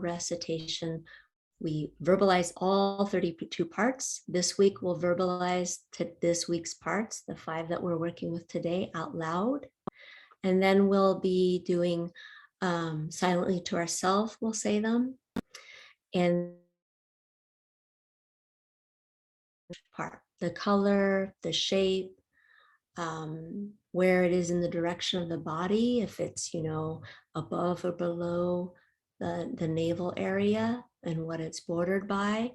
recitation. We verbalize all 32 parts. This week we'll verbalize to this week's parts, the 5 that we're working with today, out loud. And then we'll be doing silently to ourselves, we'll say them. And part, the color, the shape, where it is in the direction of the body, if it's, above or below the navel area and what it's bordered by.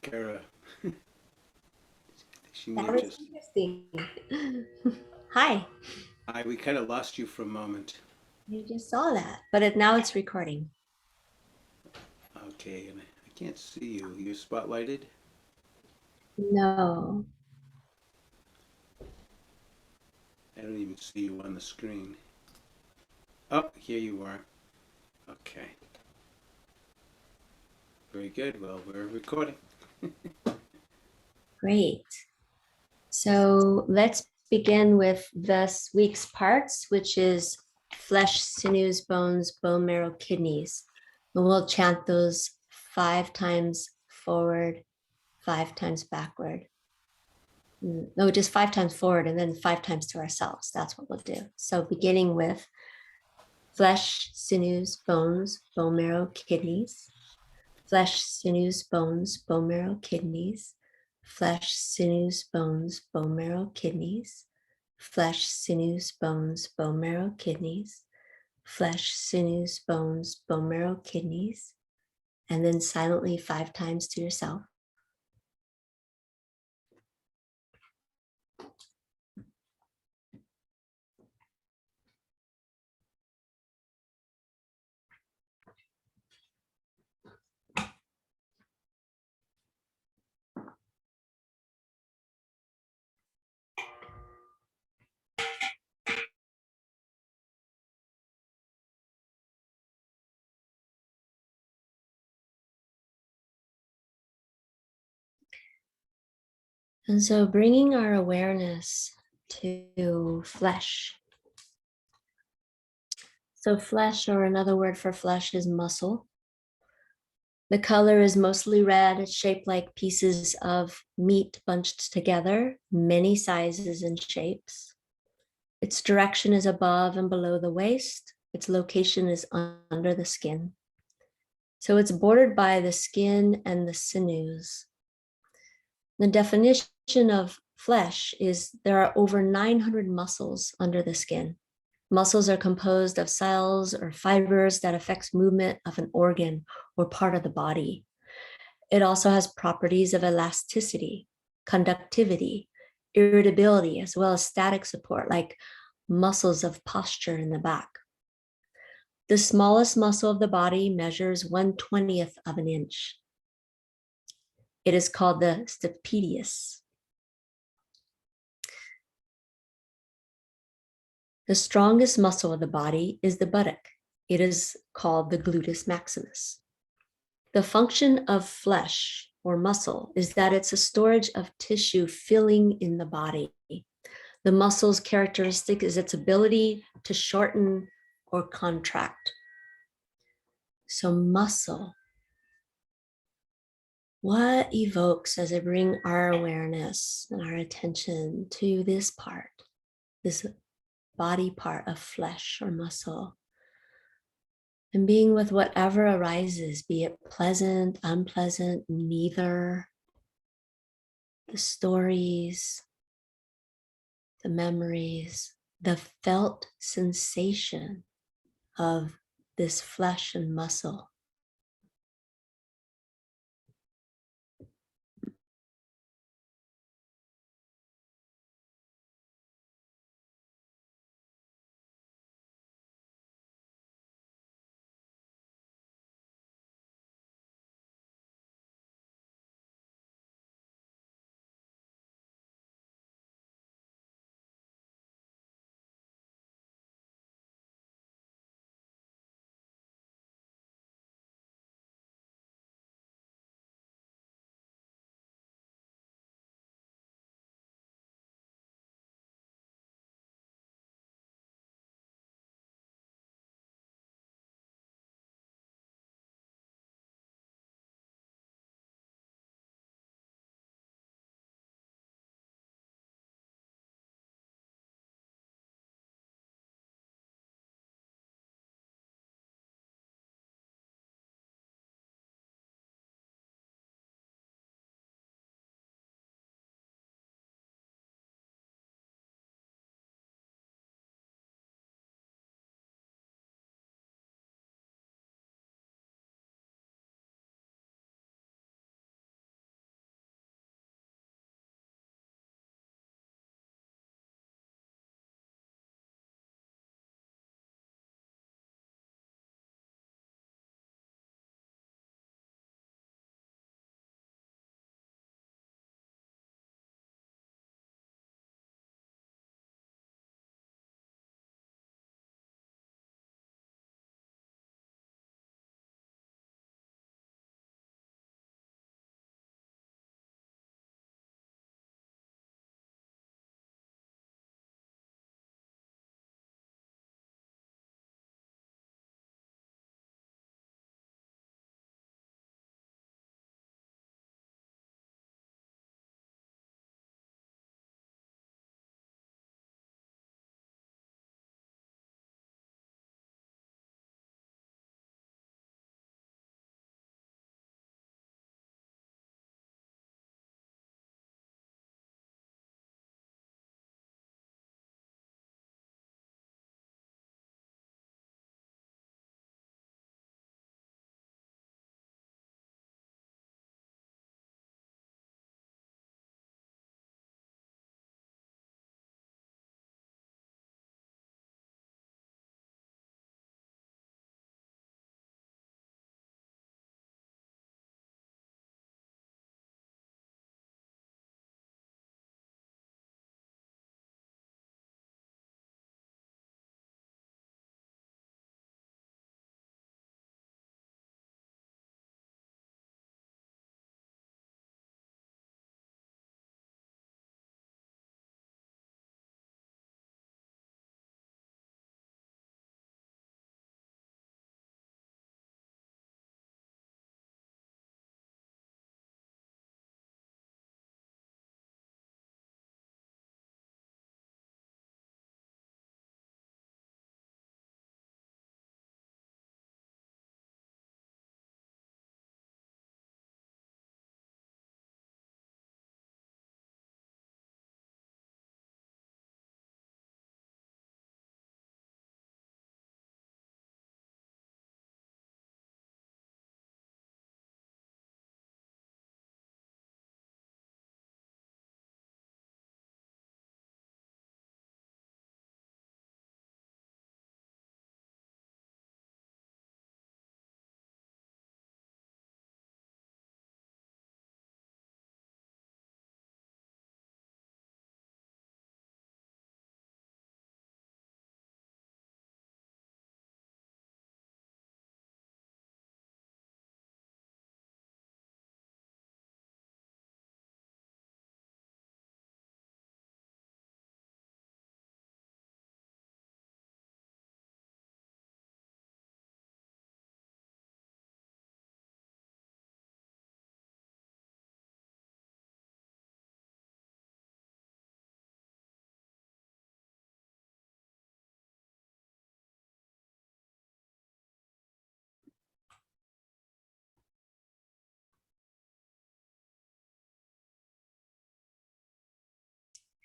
Kara. That was interesting. Hi. Hi, we kind of lost you for a moment. You just saw that, but now it's recording. Okay, and I can't see you. You spotlighted? No. I don't even see you on the screen. Oh, here you are. Okay. Very good. Well, we're recording. Great. So let's begin with this week's parts, which is flesh, sinews, bones, bone marrow, kidneys. And we'll chant those 5 times forward, 5 times backward. No, just 5 times forward and then 5 times to ourselves. That's what we'll do. So beginning with flesh, sinews, bones, bone marrow, kidneys. Flesh, sinews, bones, bone marrow, kidneys. Flesh, sinews, bones, bone marrow, kidneys. Flesh, sinews, bones, bone marrow, kidneys. Flesh, sinews, bones, bone marrow, kidneys. And then silently 5 times to yourself. And so bringing our awareness to flesh. So flesh, or another word for flesh, is muscle. The color is mostly red. It's shaped like pieces of meat bunched together, many sizes and shapes. Its direction is above and below the waist. Its location is under the skin. So it's bordered by the skin and the sinews. The definition of flesh is there are over 900 muscles under the skin. Muscles are composed of cells or fibers that affects movement of an organ or part of the body. It also has properties of elasticity, conductivity, irritability, as well as static support, like muscles of posture in the back. The smallest muscle of the body measures 1/20th of an inch. It is called the stapedius. The strongest muscle of the body is the buttock. It is called the gluteus maximus. The function of flesh or muscle is that it's a storage of tissue filling in the body. The muscle's characteristic is its ability to shorten or contract. So muscle, what evokes as I bring our awareness and our attention to this part, this body part of flesh or muscle, and being with whatever arises, be it pleasant, unpleasant, neither, the stories, the memories, the felt sensation of this flesh and muscle.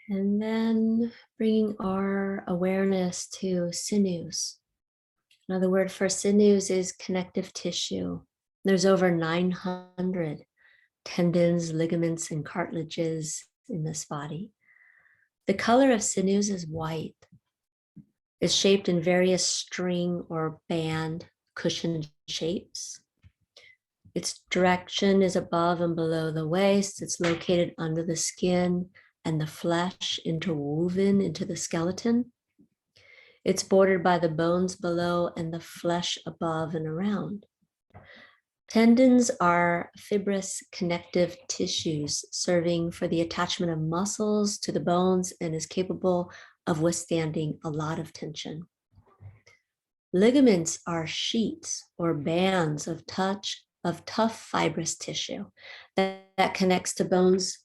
And then bringing our awareness to sinews. Another word for sinews is connective tissue. There's over 900 tendons, ligaments, and cartilages in this body. The color of sinews is white. It's shaped in various string or band cushion shapes. Its direction is above and below the waist. It's located under the skin and the flesh interwoven into the skeleton. It's bordered by the bones below and the flesh above and around. Tendons are fibrous connective tissues serving for the attachment of muscles to the bones and is capable of withstanding a lot of tension. Ligaments are sheets or bands of tough fibrous tissue that connects to bones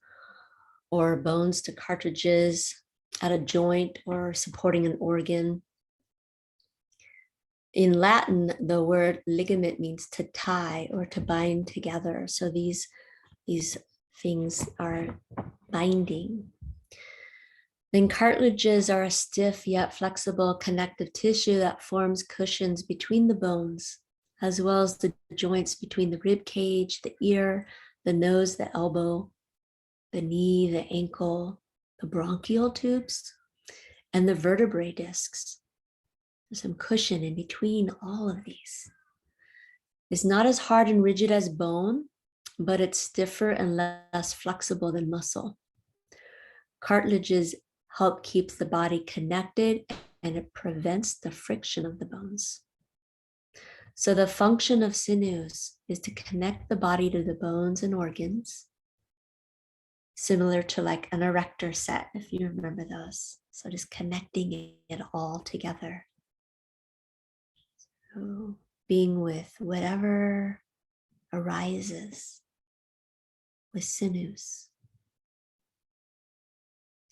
or bones to cartilages at a joint or supporting an organ. In Latin, the word ligament means to tie or to bind together. So these things are binding. Then cartilages are a stiff yet flexible connective tissue that forms cushions between the bones, as well as the joints between the rib cage, the ear, the nose, the elbow, the knee, the ankle, the bronchial tubes, and the vertebrae discs. There's some cushion in between all of these. It's not as hard and rigid as bone, but it's stiffer and less flexible than muscle. Cartilages help keep the body connected and it prevents the friction of the bones. So the function of sinews is to connect the body to the bones and organs, similar to like an erector set, if you remember those. So just connecting it all together. So being with whatever arises with sinews,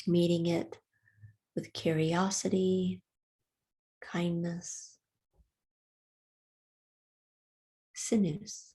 meeting it with curiosity, kindness, sinews.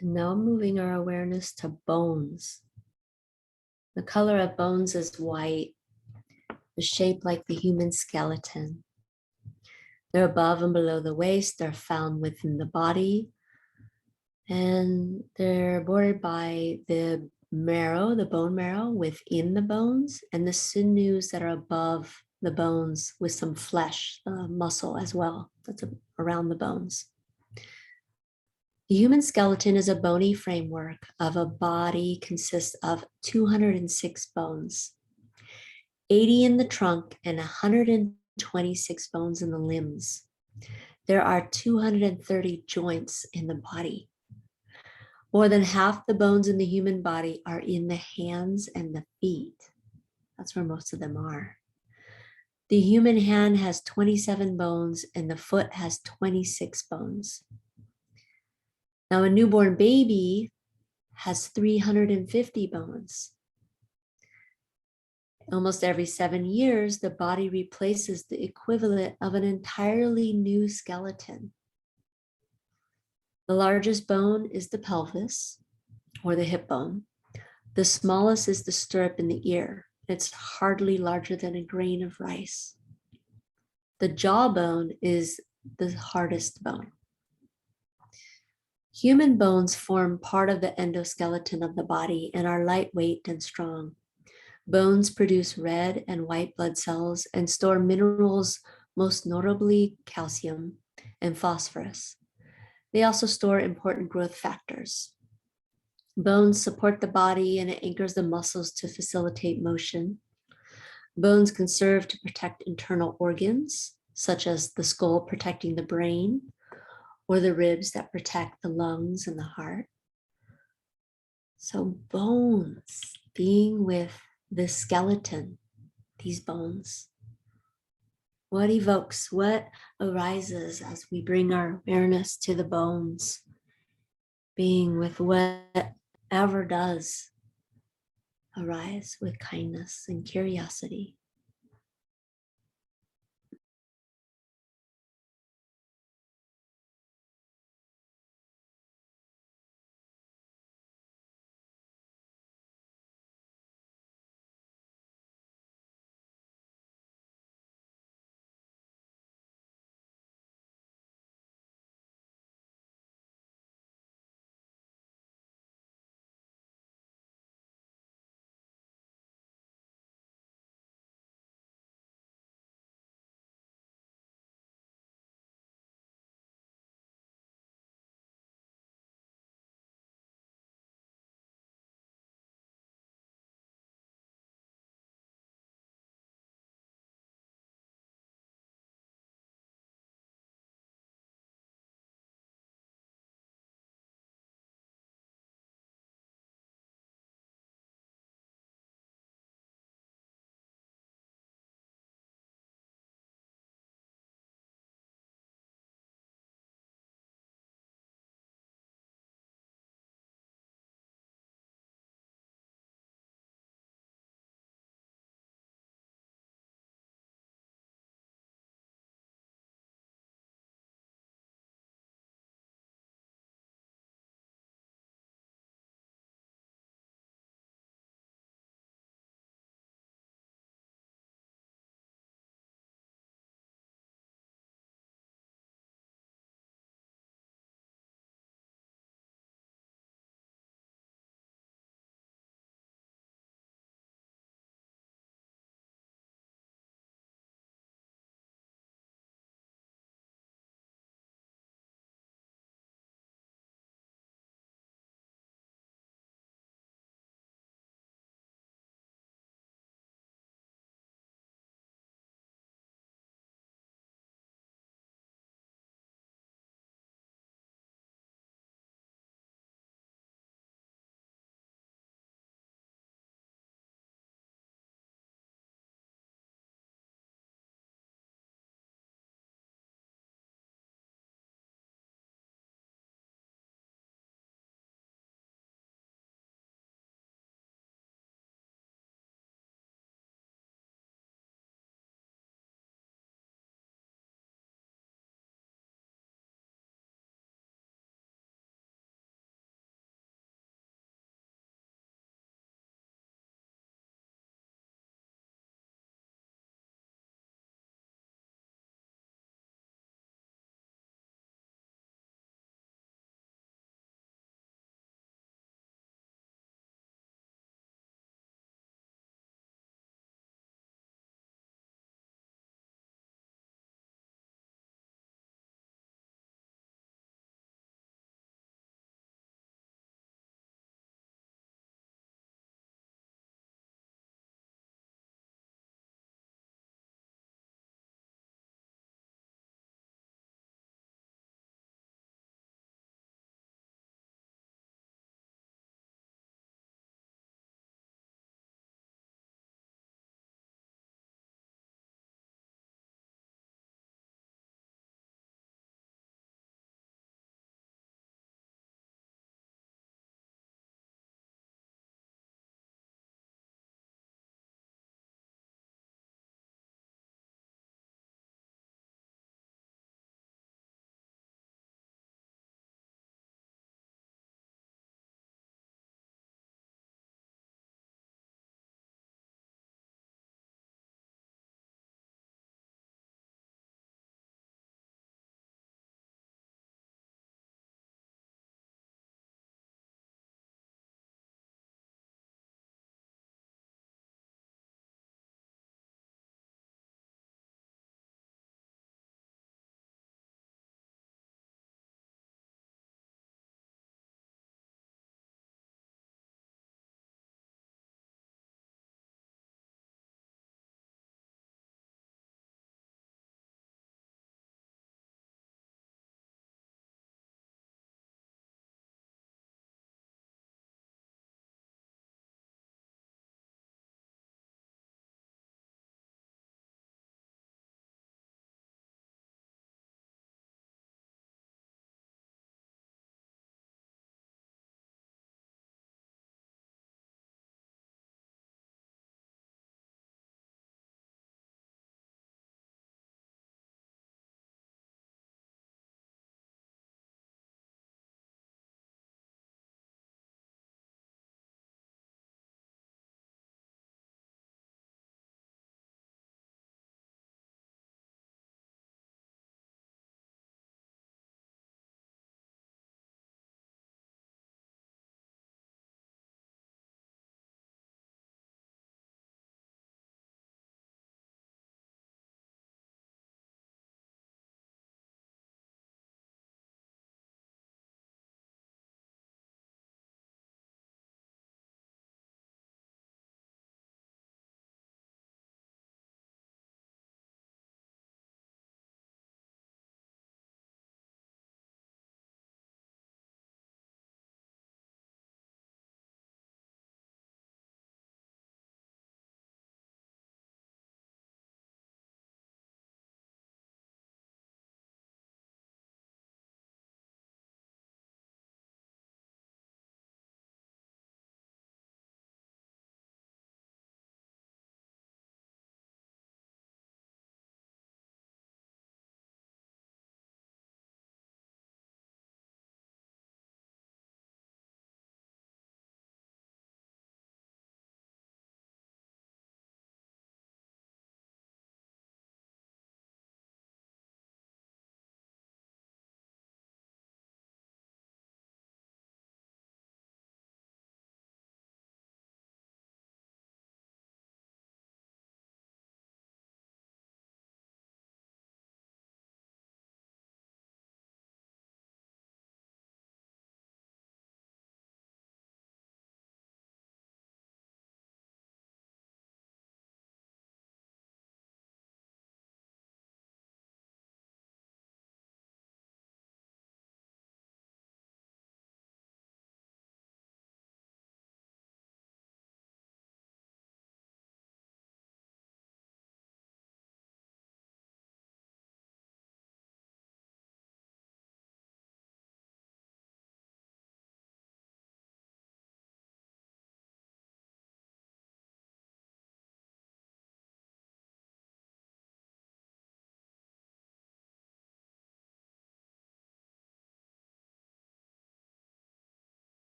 And now moving our awareness to bones. The color of bones is white, the shape like the human skeleton. They're above and below the waist. They're found within the body. And they're bordered by the marrow, the bone marrow within the bones, and the sinews that are above the bones with some flesh, muscle as well, that's around the bones. The human skeleton is a bony framework of a body consists of 206 bones, 80 in the trunk and 126 bones in the limbs. There are 230 joints in the body. More than half the bones in the human body are in the hands and the feet. That's where most of them are. The human hand has 27 bones and the foot has 26 bones. Now, a newborn baby has 350 bones. Almost every 7 years, the body replaces the equivalent of an entirely new skeleton. The largest bone is the pelvis, or the hip bone. The smallest is the stirrup in the ear. It's hardly larger than a grain of rice. The jawbone is the hardest bone. Human bones form part of the endoskeleton of the body and are lightweight and strong. Bones produce red and white blood cells and store minerals, most notably calcium and phosphorus. They also store important growth factors. Bones support the body and it anchors the muscles to facilitate motion. Bones can serve to protect internal organs, such as the skull protecting the brain, or the ribs that protect the lungs and the heart. So bones, being with the skeleton, these bones, what evokes, what arises as we bring our awareness to the bones, being with whatever does arise with kindness and curiosity.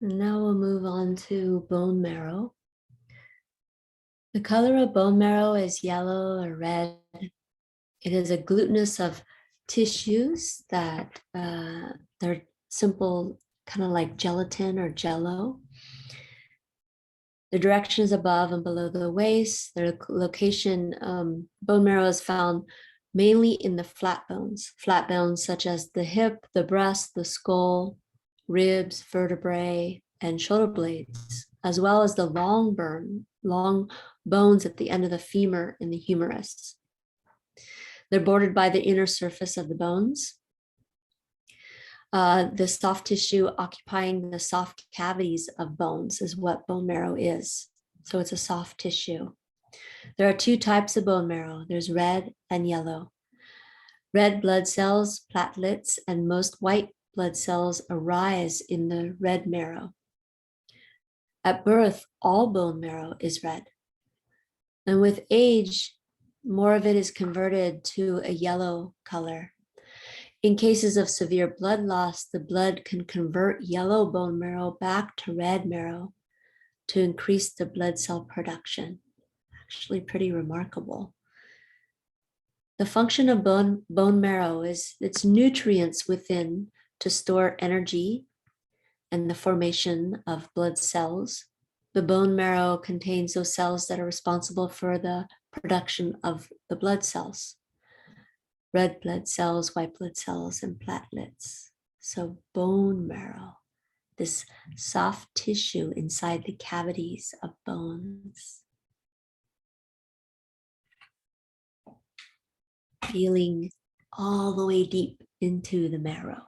And now we'll move on to bone marrow. The color of bone marrow is yellow or red. It is a glutinous of tissues that they're simple, kind of like gelatin or jello. The direction is above and below the waist. Their location, bone marrow is found mainly in the flat bones such as the hip, the breast, the skull, ribs, vertebrae, and shoulder blades, as well as the long bones at the end of the femur in the humerus. They're bordered by the inner surface of the bones. The soft tissue occupying the soft cavities of bones is what bone marrow is. So it's a soft tissue. There are two types of bone marrow. There's red and yellow. Red blood cells, platelets, and most white blood cells arise in the red marrow. At birth, all bone marrow is red. And with age, more of it is converted to a yellow color. In cases of severe blood loss, the blood can convert yellow bone marrow back to red marrow to increase the blood cell production. Actually, pretty remarkable. The function of bone marrow is its nutrients within to store energy and the formation of blood cells. The bone marrow contains those cells that are responsible for the production of the blood cells. Red blood cells, white blood cells, and platelets. So bone marrow, this soft tissue inside the cavities of bones. Feeling all the way deep into the marrow.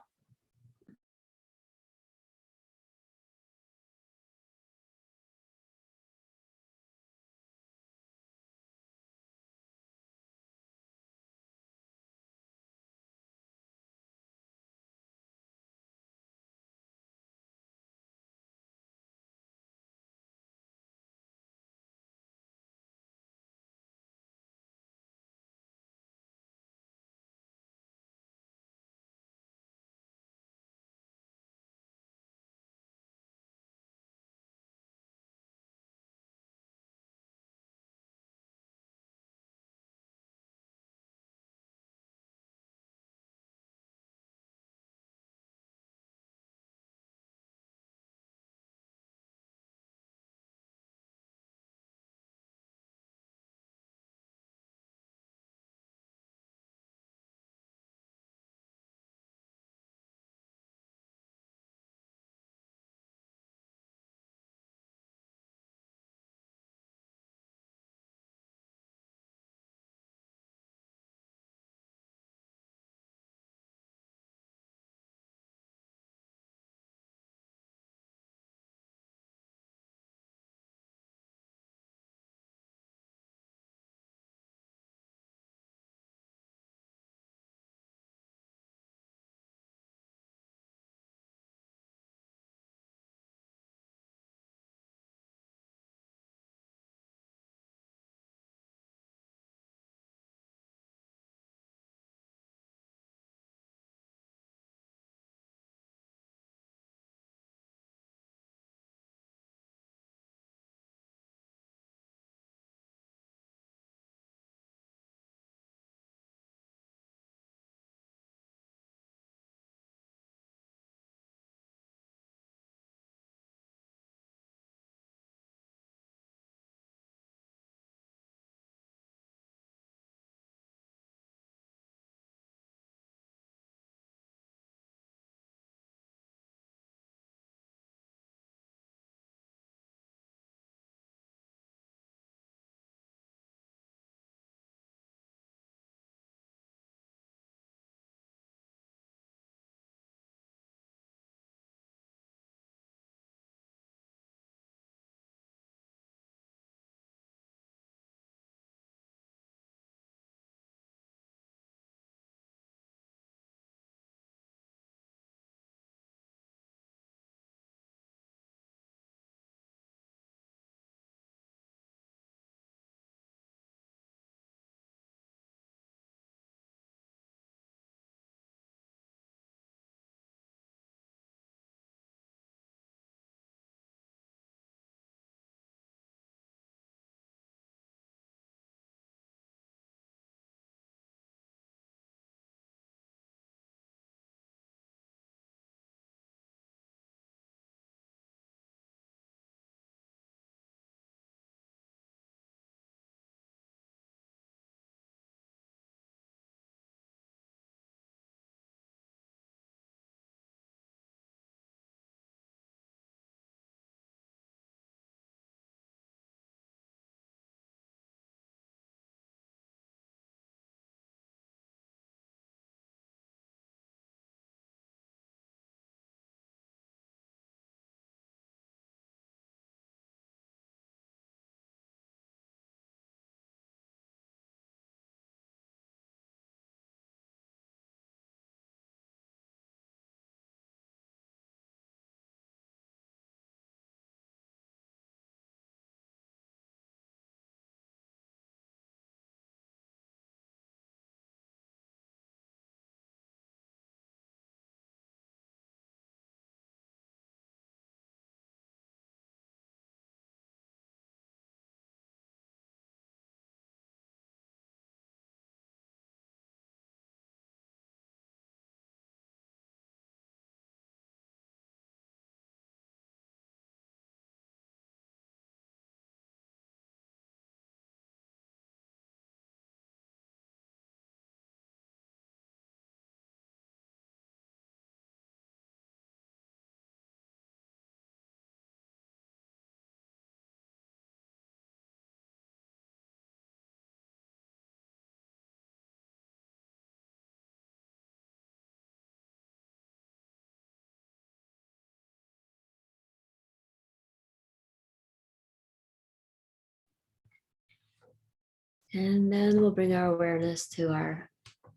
And then we'll bring our awareness to our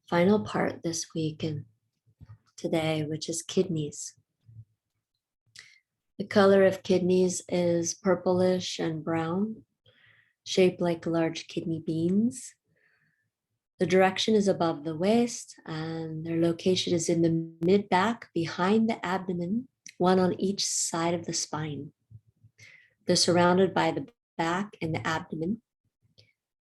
final part this week and today, which is kidneys. The color of kidneys is purplish and brown, shaped like large kidney beans. The direction is above the waist, and their location is in the mid back behind the abdomen, one on each side of the spine. They're surrounded by the back and the abdomen.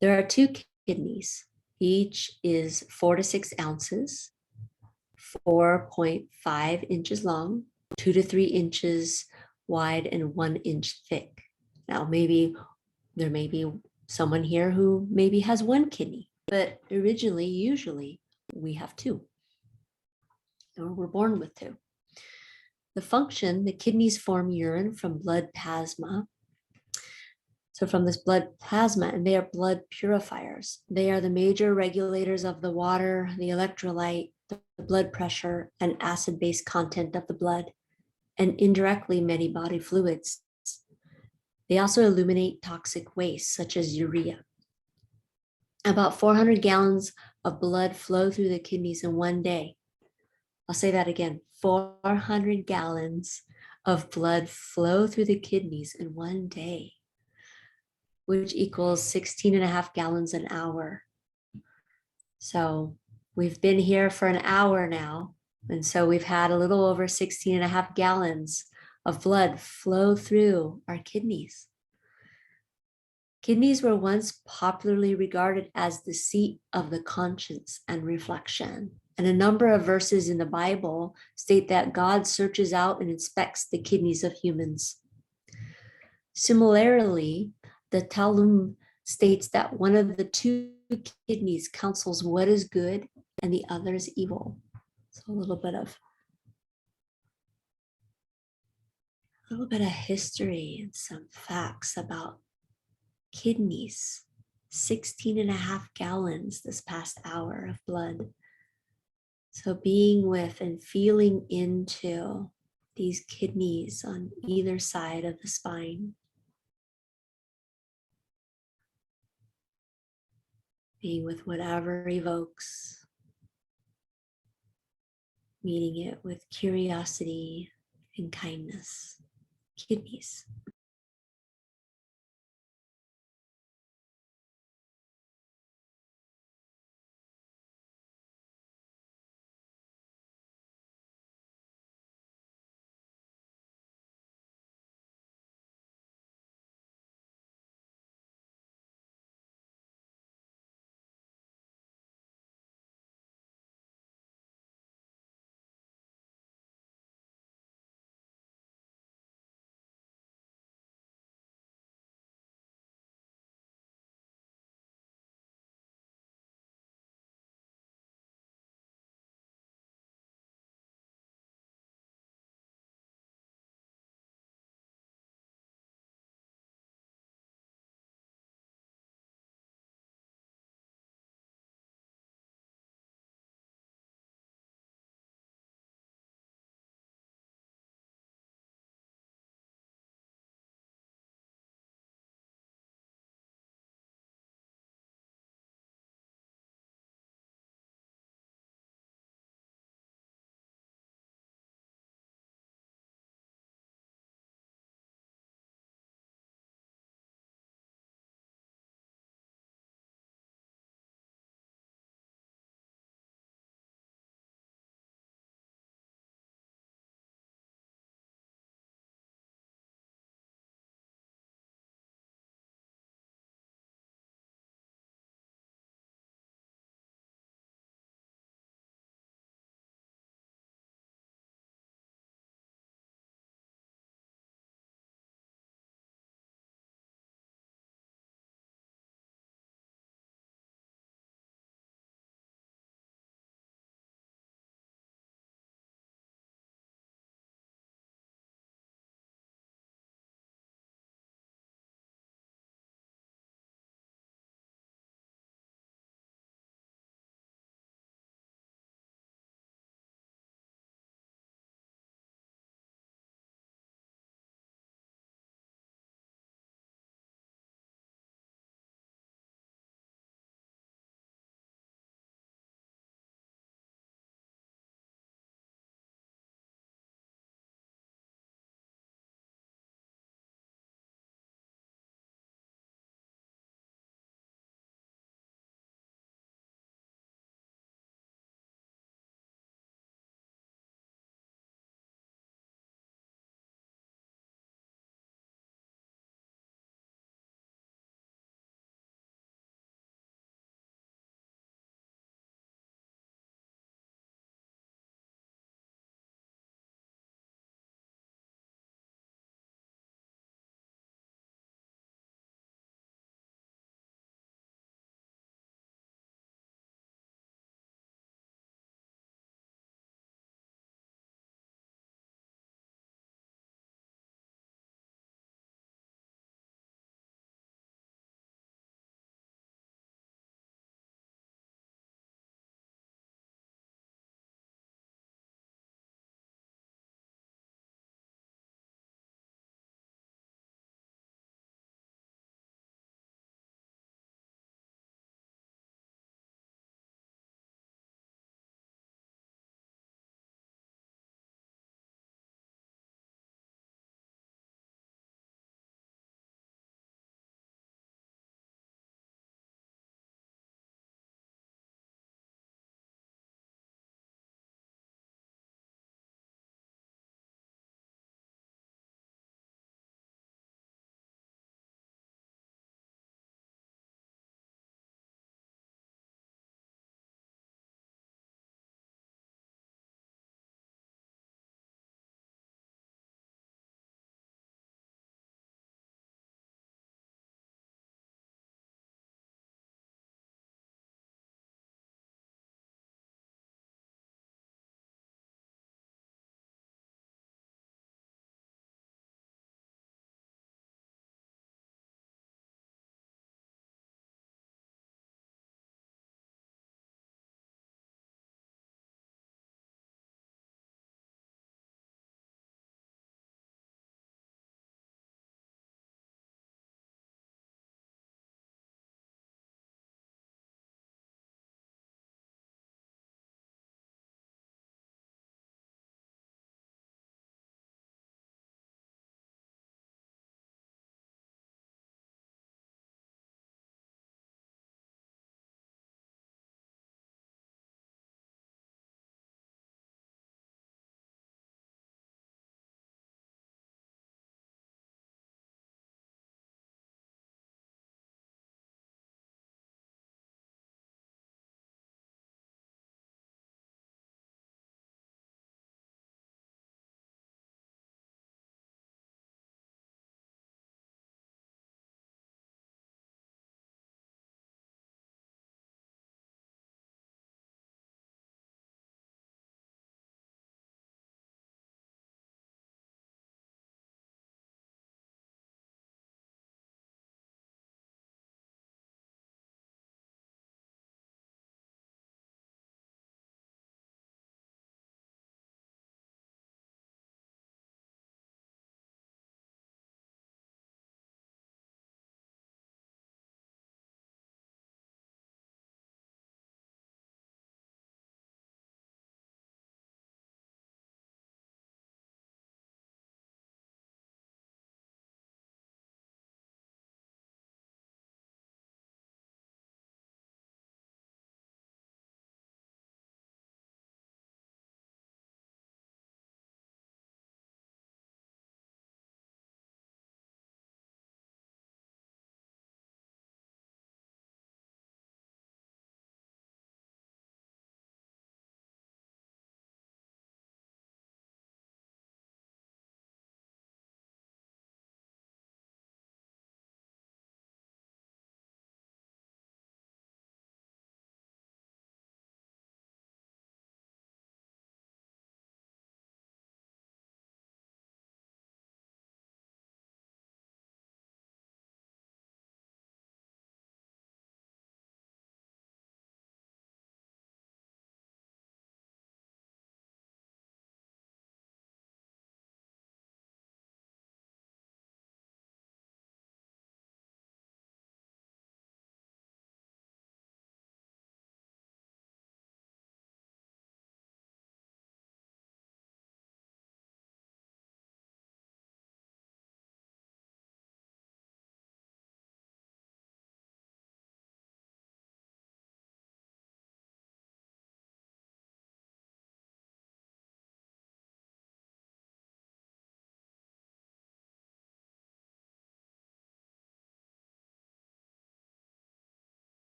There are two kidneys. Each is 4 to 6 ounces, 4.5 inches long, 2 to 3 inches wide, and 1 inch thick. Now, maybe there may be someone here who maybe has one kidney, but originally, usually, we have two, or we're born with two. The function, the kidneys form urine from blood plasma. So from this blood plasma, and they are blood purifiers. They are the major regulators of the water, the electrolyte, the blood pressure, and acid-base content of the blood, and indirectly many body fluids. They also eliminate toxic waste, such as urea. About 400 gallons of blood flow through the kidneys in one day. I'll say that again, 400 gallons of blood flow through the kidneys in one day, which equals 16 and a half gallons an hour. So we've been here for an hour now. And so we've had a little over 16 and a half gallons of blood flow through our kidneys. Kidneys were once popularly regarded as the seat of the conscience and reflection. And a number of verses in the Bible state that God searches out and inspects the kidneys of humans. Similarly, the Talmud states that one of the two kidneys counsels what is good and the other is evil. So a little bit of history and some facts about kidneys. 16 and a half gallons this past hour of blood. So being with and feeling into these kidneys on either side of the spine. Being with whatever evokes, meeting it with curiosity and kindness. Kidneys.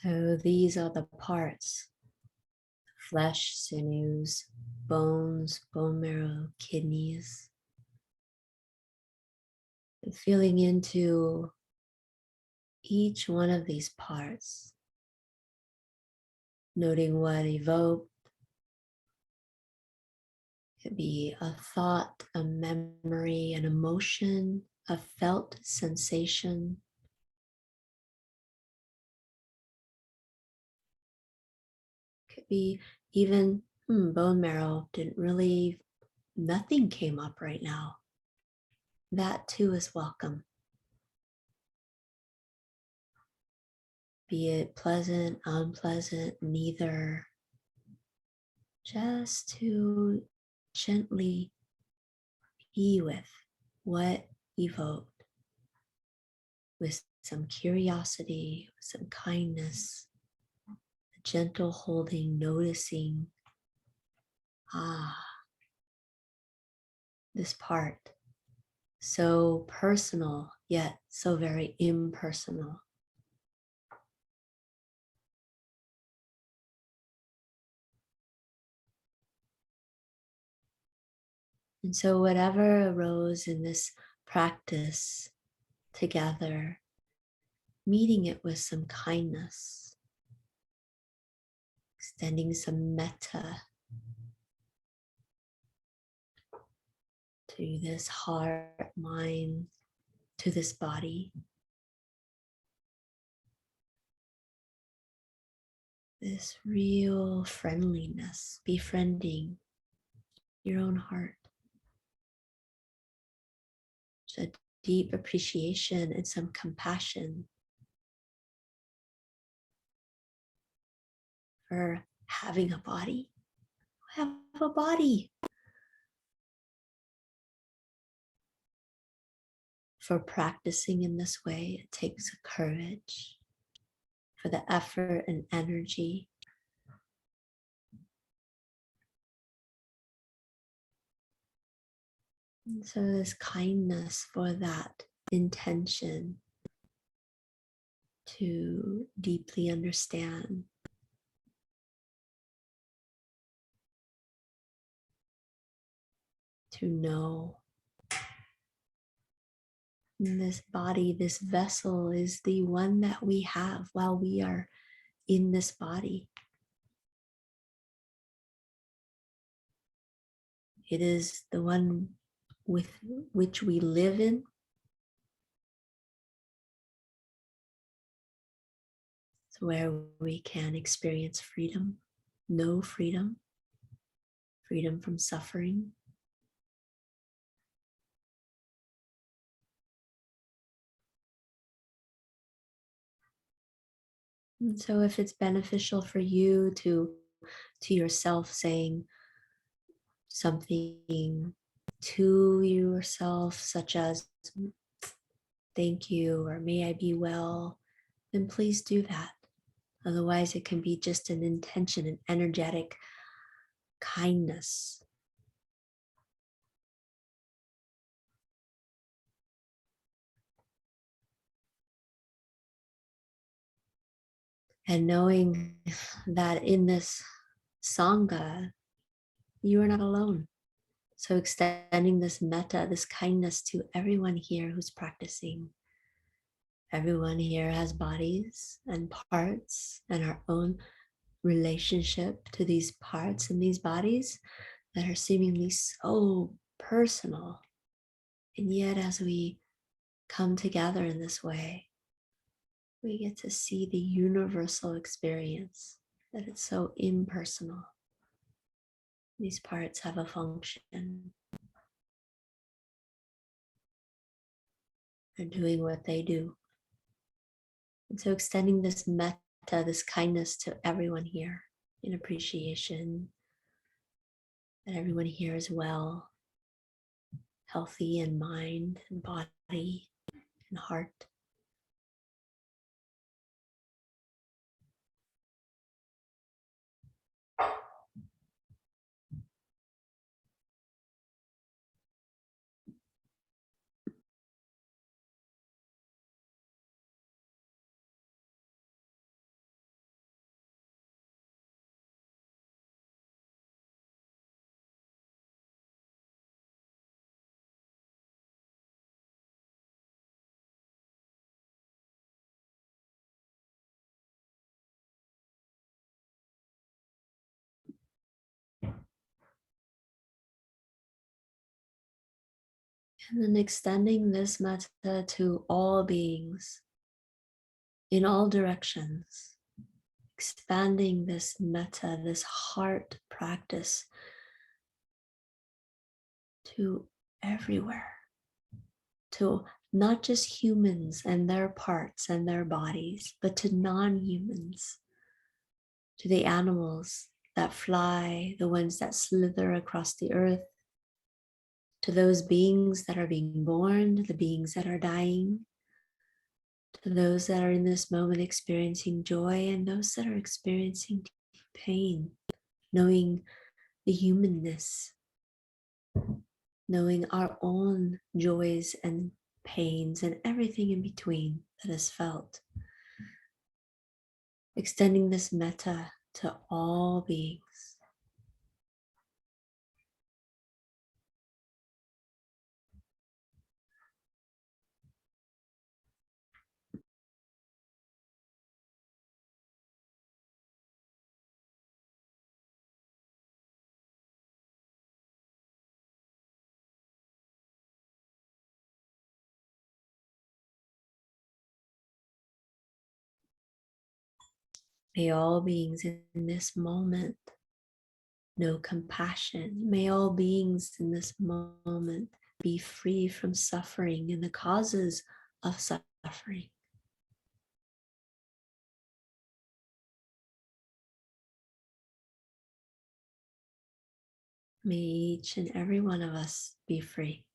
So these are the parts: flesh, sinews, bones, bone marrow, kidneys. And feeling into each one of these parts, noting what evoked. Could be a thought, a memory, an emotion, a felt sensation. Could be even bone marrow didn't really, nothing came up right now. That too is welcome. Be it pleasant, unpleasant, neither. Just to gently be with what evoked, with some curiosity, with some kindness, a gentle holding, noticing, this part, so personal, yet so very impersonal. And so whatever arose in this practice together, meeting it with some kindness, extending some metta to this heart, mind, to this body. This real friendliness, befriending your own heart. A deep appreciation and some compassion for having a body. I have a body. For practicing in this way, it takes courage, for the effort and energy. And so this kindness for that intention to deeply understand, to know. And this body, this vessel is the one that we have while we are in this body. It is the one with which we live in. It's where we can experience freedom, know freedom, freedom from suffering. And so if it's beneficial for you to yourself saying something to yourself, such as thank you or may I be well, then please do that. Otherwise, it can be just an intention, an energetic kindness. And knowing that in this Sangha, you are not alone. So extending this metta, this kindness to everyone here who's practicing. Everyone here has bodies and parts and our own relationship to these parts and these bodies that are seemingly so personal. And yet as we come together in this way, we get to see the universal experience, that it's so impersonal. These parts have a function. They're doing what they do. And so extending this metta, this kindness to everyone here in appreciation, that everyone here is well, healthy in mind and body and heart. And then extending this metta to all beings in all directions, expanding this metta, this heart practice to everywhere, to not just humans and their parts and their bodies, but to non-humans, to the animals that fly, the ones that slither across the earth, to those beings that are being born, the beings that are dying, to those that are in this moment experiencing joy and those that are experiencing pain, knowing the humanness, knowing our own joys and pains and everything in between that is felt. Extending this metta to all beings. May all beings in this moment know compassion. May all beings in this moment be free from suffering and the causes of suffering. May each and every one of us be free.